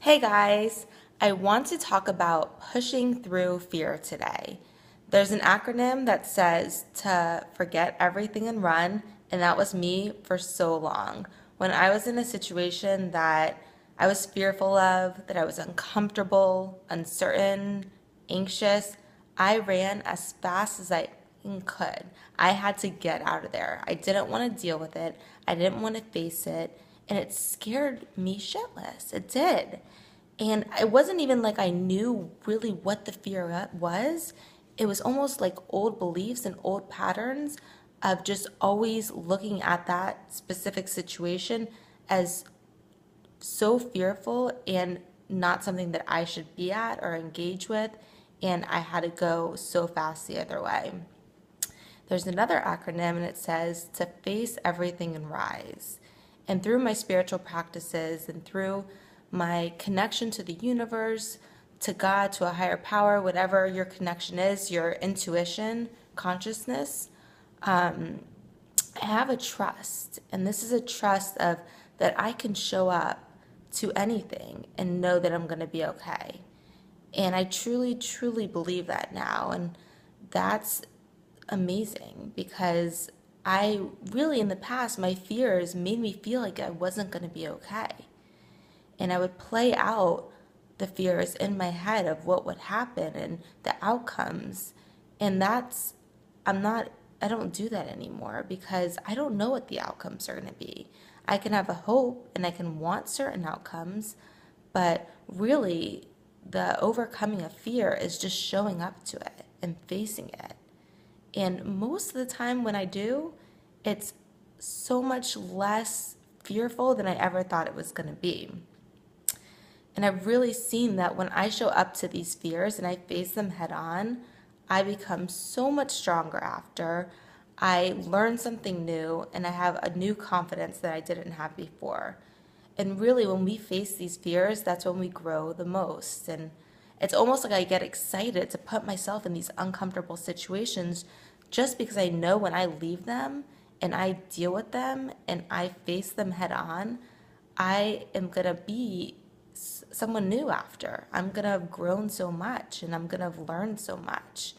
Hey guys, I want to talk about pushing through fear today. There's an acronym that says to forget everything and run, and that was me for so long. When I was in a situation that I was fearful of, that I was uncomfortable, uncertain, anxious, I ran as fast as I could. I had to get out of there. I didn't want to deal with it. I didn't want to face it. And it scared me shitless. It did. And it wasn't even like I knew really what the fear was. It was almost like old beliefs and old patterns of just always looking at that specific situation as so fearful and not something that I should be at or engage with. And I had to go so fast the other way. There's another acronym and it says to face everything and rise. And through my spiritual practices and through my connection to the universe, to God, to a higher power, whatever your connection is, your intuition, consciousness, I have a trust. And this is a trust of that I can show up to anything and know that I'm going to be okay. And I truly, truly believe that now. And that's amazing because I really, in the past, my fears made me feel like I wasn't going to be okay. And I would play out the fears in my head of what would happen and the outcomes. And I'm not, I don't do that anymore because I don't know what the outcomes are going to be. I can have a hope and I can want certain outcomes, but really, the overcoming of fear is just showing up to it and facing it. And most of the time when I do, it's so much less fearful than I ever thought it was going to be. And I've really seen that when I show up to these fears and I face them head on, I become so much stronger after. I learn something new and I have a new confidence that I didn't have before. And really, when we face these fears, that's when we grow the most. And it's almost like I get excited to put myself in these uncomfortable situations just because I know when I leave them and I deal with them and I face them head on, I am going to be someone new after. I'm going to have grown so much and I'm going to have learned so much.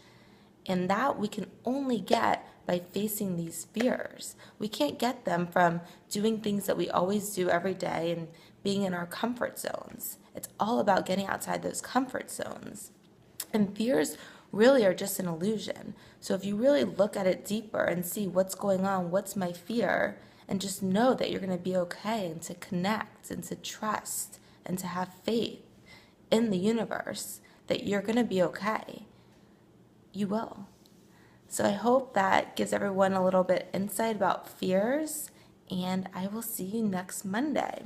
And that we can only get by facing these fears. We can't get them from doing things that we always do every day and being in our comfort zones. It's all about getting outside those comfort zones. And fears really are just an illusion. So if you really look at it deeper and see what's going on, what's my fear, and just know that you're going to be okay and to connect and to trust and to have faith in the universe that you're going to be okay, you will. So I hope that gives everyone a little bit insight about fears, and I will see you next Monday.